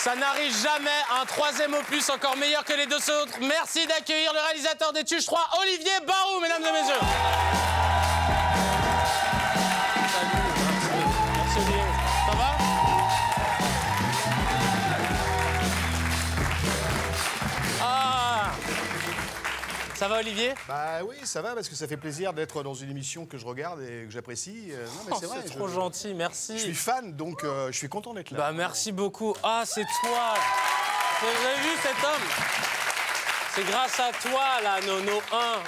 Ça n'arrive jamais, un troisième opus encore meilleur que les deux autres. Merci d'accueillir le réalisateur des Tuches 3, Olivier Barou, mesdames et messieurs. Salut, merci Olivier. Ça va? Ah! Ça va Olivier? Bah oui, ça va parce que ça fait plaisir d'être dans une émission que je regarde et que j'apprécie. Non mais c'est vrai. C'est trop gentil, merci. Je suis fan, donc je suis content d'être là. Bah merci beaucoup. Ah, c'est toi. Vous avez vu cet homme? C'est grâce à toi, là,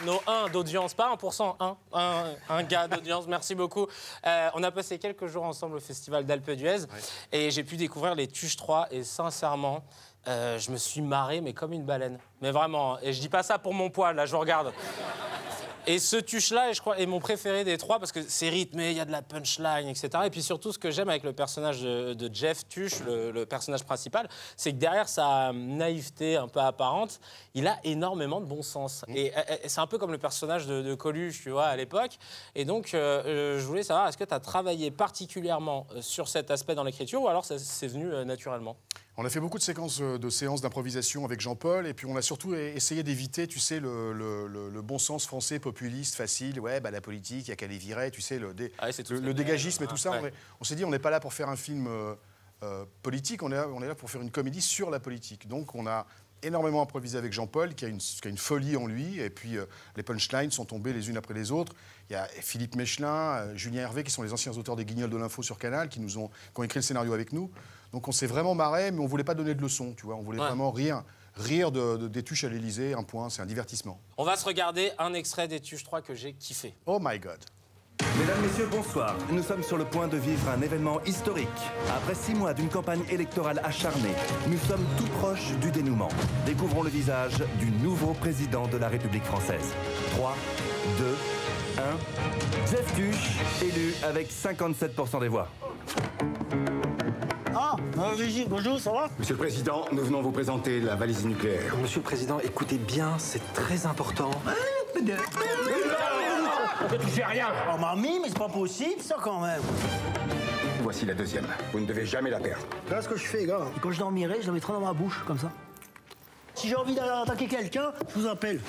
nos 1 d'audience, pas 1%, un gars d'audience, merci beaucoup. On a passé quelques jours ensemble au Festival d'Alpe d'Huez et j'ai pu découvrir les Tuches 3 et sincèrement, je me suis marré, mais comme une baleine. Mais vraiment, et je dis pas ça pour mon poil, là, je regarde. Et ce Tuche-là, je crois, est mon préféré des trois parce que c'est rythmé, il y a de la punchline, etc. Et puis surtout, ce que j'aime avec le personnage de Jeff Tuche, le personnage principal, c'est que derrière sa naïveté un peu apparente, il a énormément de bon sens. Et c'est un peu comme le personnage de Coluche, tu vois, à l'époque. Et donc, je voulais savoir, est-ce que tu as travaillé particulièrement sur cet aspect dans l'écriture ou alors c'est venu naturellement? On a fait beaucoup de séances d'improvisation avec Jean-Paul et puis on a surtout essayé d'éviter, tu sais, le bon sens français populiste, facile. Ouais, bah la politique, il y a qu'à les virer, tu sais, le dégagisme et tout ça. Ouais. On s'est dit, on n'est pas là pour faire un film politique, on est là pour faire une comédie sur la politique. Donc on a énormément improvisé avec Jean-Paul, qui a une folie en lui, et puis les punchlines sont tombées les unes après les autres. Il y a Philippe Mechelin, Julien Hervé, qui sont les anciens auteurs des Guignols de l'info sur Canal, qui ont écrit le scénario avec nous. Donc on s'est vraiment marré, mais on ne voulait pas donner de leçons, tu vois. On voulait vraiment rire des Tuches à l'Élysée, un point, c'est un divertissement. On va se regarder un extrait des Tuches 3 que j'ai kiffé. Oh my God. Mesdames, Messieurs, bonsoir. Nous sommes sur le point de vivre un événement historique. Après 6 mois d'une campagne électorale acharnée, nous sommes tout proches du dénouement. Découvrons le visage du nouveau président de la République française. 3, 2, 1. Jeff Tuche, élu avec 57% des voix. Ah, Régis, bonjour, ça va? Monsieur le Président, nous venons vous présenter la valise nucléaire. Monsieur le Président, écoutez bien, c'est très important. Tu fais rien. Oh, mamie, mais c'est pas possible, ça, quand même. Voici la deuxième. Vous ne devez jamais la perdre. Là, ce que je fais, gars, quand je dormirai, je la mettrai dans ma bouche, comme ça. Si j'ai envie d'attaquer quelqu'un, je vous appelle.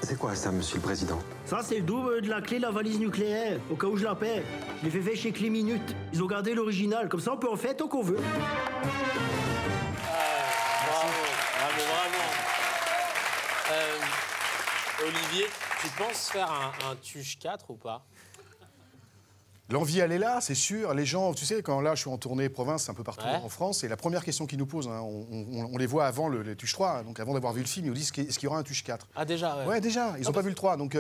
C'est quoi ça, Monsieur le Président? Ça, c'est le double de la clé de la valise nucléaire, au cas où je la perds. Je l'ai fait chez Clé Minute. Ils ont gardé l'original, comme ça, on peut en faire tant qu'on veut. Bravo. Olivier, tu penses faire un Tuche 4 ou pas? L'envie, elle est là, c'est sûr. Les gens, tu sais, quand là, je suis en tournée province, un peu partout en France, et la première question qu'ils nous posent, hein, on les voit avant les Tuche 3, hein, donc avant d'avoir vu le film, ils nous disent est-ce qu'il y aura un Tuche 4? Ah, déjà, ouais. Déjà, ils n'ont pas vu le 3, donc...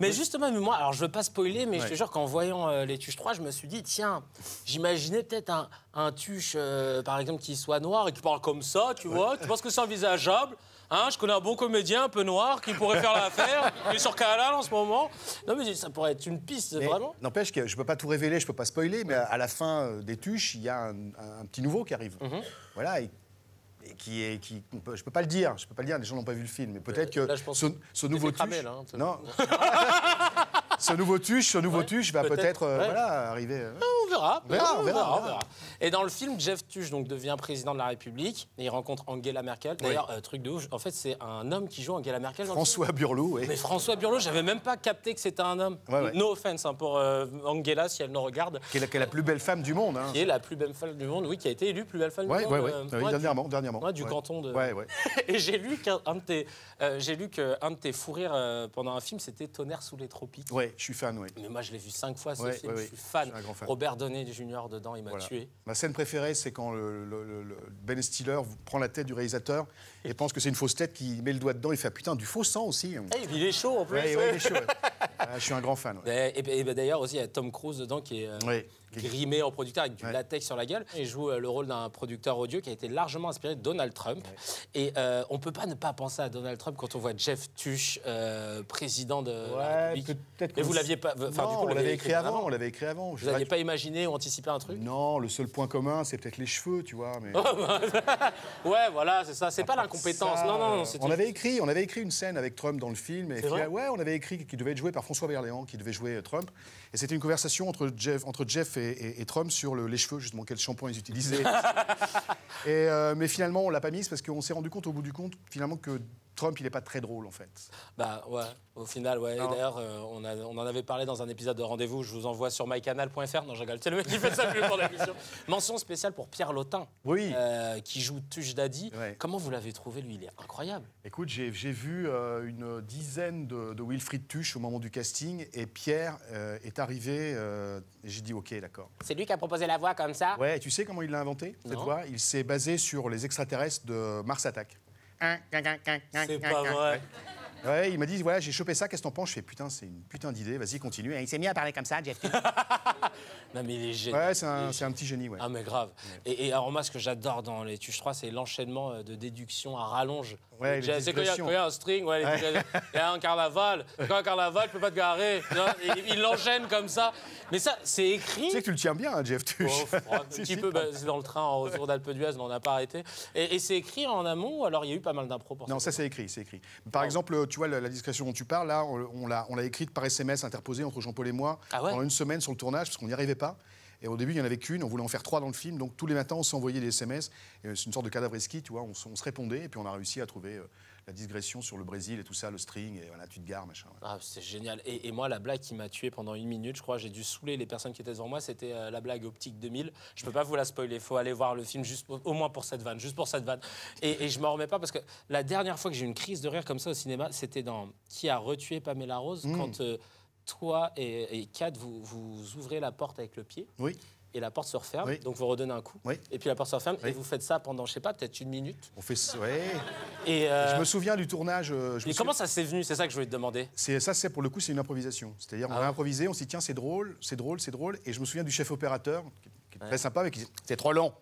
Mais justement, moi, alors je veux pas spoiler, mais je te jure qu'en voyant les Tuches 3, je me suis dit, tiens, j'imaginais peut-être un Tuche, par exemple, qui soit noir et qui parle comme ça, tu vois. Tu penses que c'est envisageable? Hein, je connais un bon comédien un peu noir qui pourrait faire l'affaire. Il est sur Canal en ce moment. Non, mais ça pourrait être une piste, vraiment. N'empêche que je ne peux pas tout révéler, je ne peux pas spoiler, mais à la fin des Tuches, il y a un petit nouveau qui arrive. Voilà, je peux pas le dire, les gens n'ont pas vu le film, mais peut-être que là, je pense ce nouveau Tuche... hein, non. Ce nouveau Tuche va peut-être arriver. On verra. Et dans le film, Jeff Tuche donc, devient président de la République et il rencontre Angela Merkel. D'ailleurs, truc de ouf, en fait, c'est un homme qui joue Angela Merkel. François Burlot, oui. Mais François Burlot, j'avais même pas capté que c'était un homme. No offense hein, pour Angela, si elle nous regarde. Qui est la plus belle femme du monde. Hein. Qui est la plus belle femme du monde, oui, qui a été élue plus belle femme du monde. Dernièrement. Du canton de... Ouais. Et j'ai lu qu'un de tes fous rires pendant un film, c'était Tonnerre sous les tropiques. Ouais, je suis fan, oui. Mais moi, je l'ai vu 5 fois, ce film, je suis fan. Je suis un grand fan. Robert Downey Jr. dedans, il m'a tué. Ma scène préférée, c'est quand Ben Stiller prend la tête du réalisateur et pense que c'est une fausse tête, qui met le doigt dedans, il fait ah, putain, du faux sang aussi. Il est chaud en plus. Il est chaud. Je suis un grand fan. Et d'ailleurs aussi, il y a Tom Cruise dedans qui est grimé en producteur avec du latex sur la gueule. Il joue le rôle d'un producteur audio qui a été largement inspiré de Donald Trump. Et on peut pas ne pas penser à Donald Trump quand on voit Jeff Tuche, président de la République. Mais vous l'aviez pas... Enfin, non, on l'avait écrit avant. Vous n'aviez pas imaginé ou anticipé un truc? Non, le seul point commun, c'est peut-être les cheveux, tu vois. Mais... ouais, voilà, c'est ça. C'est pas l'incompétence. Non. On avait écrit une scène avec Trump dans le film. Et on avait écrit qu'il devait être joué par François Berléand, qui devait jouer Trump. Et c'était une conversation entre Jeff et Trump sur les cheveux, justement, quel shampoing ils utilisaient. Mais finalement, on l'a pas mise parce qu'on s'est rendu compte, au bout du compte, finalement, que Trump, il n'est pas très drôle, en fait. Bah ouais, au final, ouais. Et d'ailleurs, on en avait parlé dans un épisode de Rendez-vous. Je vous envoie sur mycanal.fr. Non, je rigole. C'est le mec qui fait ça plus pour l'émission. Mention spéciale pour Pierre Lotin, qui joue Tuche Daddy. Ouais. Comment vous l'avez trouvé, lui? Il est incroyable. Écoute, j'ai vu une dizaine de Wilfried Tuche au moment du casting. Et Pierre est arrivé. Et j'ai dit, OK, d'accord. C'est lui qui a proposé la voix comme ça? Ouais, et tu sais comment il l'a inventé, cette voix? Il s'est basé sur les extraterrestres de Mars Attack. C'est pas vrai. Ouais, il m'a dit, voilà, j'ai chopé ça, qu'est-ce que t'en penses? Je fais, putain, c'est une putain d'idée, vas-y, continue. Et il s'est mis à parler comme ça, Jeff. Non, mais il est génial. Ouais, c'est un petit génie, ouais. Ah, mais grave. Ouais. Et alors, moi, ce que j'adore dans les Tuches 3, c'est l'enchaînement de déduction à rallonge. Ouais, c'est quand il y a un string, il y a un carnaval. Quand un carnaval, tu peux pas te garer. Il l'enchaîne comme ça. Mais ça, c'est écrit. Tu sais que tu le tiens bien, hein, Jeff Tuche. Un petit peu, c'est dans le train en retour d'Alpe d'Huez, mais on n'a pas arrêté. Et c'est écrit en amont, ou alors il y a eu pas mal d'impro pour ça? Non, ça, c'est écrit, c'est écrit. Par exemple, tu vois, la discrétion dont tu parles, là, on l'a écrite par SMS interposée entre Jean-Paul et moi pendant une semaine sur le tournage, parce qu'on n'y arrivait pas. Et au début, il n'y en avait qu'une, on voulait en faire 3 dans le film, donc tous les matins, on s'envoyait des SMS. C'est une sorte de cadavre ski, tu vois, on se répondait, et puis on a réussi à trouver la digression sur le Brésil et tout ça, le string, et voilà, tu te gares, machin. Voilà. Ah, c'est génial. Et moi, la blague qui m'a tué pendant 1 minute, je crois, j'ai dû saouler les personnes qui étaient devant moi, c'était la blague Optique 2000. Je peux pas vous la spoiler, il faut aller voir le film juste au moins pour cette vanne, juste pour cette vanne. Et je m'en remets pas, parce que la dernière fois que j'ai eu une crise de rire comme ça au cinéma, c'était dans Qui a retué Pamela Rose, quand toi et Kat, vous ouvrez la porte avec le pied. Oui. Et la porte se referme, donc vous redonnez un coup. Oui. Et puis la porte se referme, et vous faites ça pendant, je sais pas, peut-être 1 minute. On fait ça, ouais. Et je me souviens du tournage. Comment ça s'est venu? C'est ça que je voulais te demander. Ça, pour le coup, c'est une improvisation. C'est-à-dire, on a improvisé, on s'est dit, tiens, c'est drôle, c'est drôle, c'est drôle. Et je me souviens du chef opérateur, qui est très sympa, mais qui dit, c'est trop long.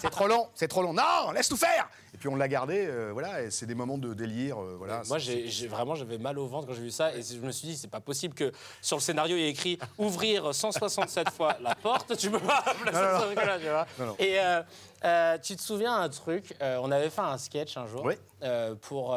C'est trop long, c'est trop long. Non, laisse tout faire. Et puis on l'a gardé, voilà, et c'est des moments de délire, voilà. Moi, j'avais mal au ventre quand j'ai vu ça, et je me suis dit, c'est pas possible que sur le scénario, il y ait écrit ouvrir 167 fois la porte. Tu peux pas placer ce truc-là, tu vois. Non. Et tu te souviens un truc, on avait fait un sketch un jour pour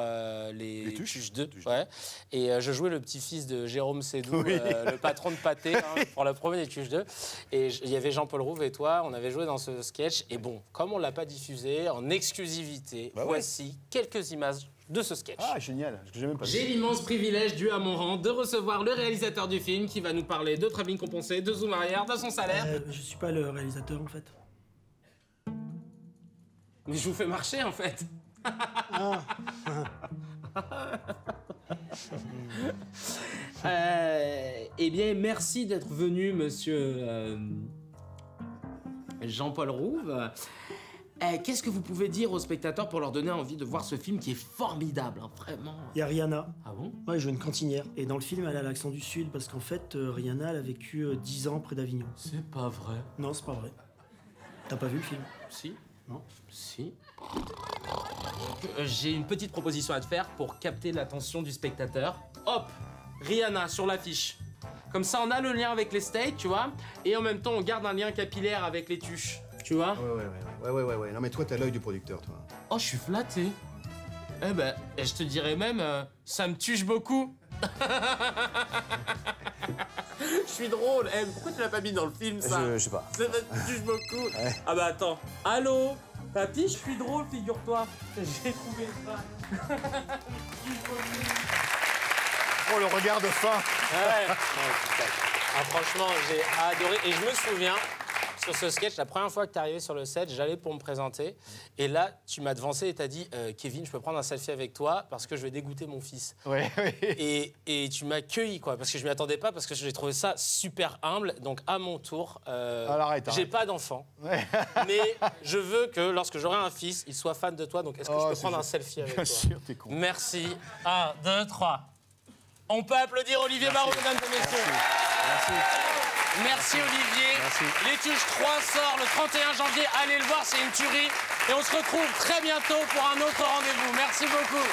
les Tuches 2. Ouais. Et je jouais le petit-fils de Jérôme Sédou, le patron de Pâté, pour le premier des Tuches 2. Et il y avait Jean-Paul Rouve et toi, on avait joué dans ce sketch. Et bon, comme on l'a pas diffusé, en exclusivité, voici quelques images de ce sketch. Ah, génial. J'ai l'immense privilège dû à mon rang de recevoir le réalisateur du film qui va nous parler de travelling compensé, de zoom arrière, de son salaire. Je suis pas le réalisateur, en fait. Mais je vous fais marcher, en fait. Eh bien, merci d'être venu, monsieur Jean-Paul Rouve. Qu'est-ce que vous pouvez dire aux spectateurs pour leur donner envie de voir ce film qui est formidable, hein, vraiment? Il y a Rihanna. Ah bon? Ouais, elle joue une cantinière. Et dans le film, elle a l'accent du Sud, parce qu'en fait, Rihanna, elle a vécu 10 ans près d'Avignon. C'est pas vrai. Non, c'est pas vrai. T'as pas vu le film? Si. Non? Si. J'ai une petite proposition à te faire pour capter l'attention du spectateur. Hop, Rihanna sur l'affiche. Comme ça, on a le lien avec les States, tu vois, et en même temps, on garde un lien capillaire avec les Tuches, tu vois. Ouais. Non, mais toi, t'as l'œil du producteur, toi. Oh, je suis flatté. Eh ben, je te dirais même, ça me tuche beaucoup. Je suis drôle. Pourquoi tu l'as pas mis dans le film, ça? Je sais pas. Ça me tuche beaucoup. Ouais. Ah bah attends. Allô? Papy, je suis drôle, figure-toi. J'ai trouvé ça. Oh, le regard de fin. Ouais. Ah, franchement, j'ai adoré. Et je me souviens, sur ce sketch, la première fois que t'es arrivé sur le set, j'allais pour me présenter. Et là, tu m'as devancé et t'as dit, Kevin, je peux prendre un selfie avec toi parce que je vais dégoûter mon fils. Oui. Et tu m'as cueilli, quoi, parce que je m'y attendais pas, parce que j'ai trouvé ça super humble. Donc, à mon tour, j'ai pas d'enfant. Ouais. Mais je veux que lorsque j'aurai un fils, il soit fan de toi. Donc, est-ce que je peux prendre un selfie avec toi? Bien sûr, t'es con. Merci. 1, 2, 3. On peut applaudir Olivier Barraud, mesdames et messieurs. Merci Olivier. Merci. Les Tuches 3 sort le 31 janvier. Allez le voir, c'est une tuerie. Et on se retrouve très bientôt pour un autre rendez-vous. Merci beaucoup.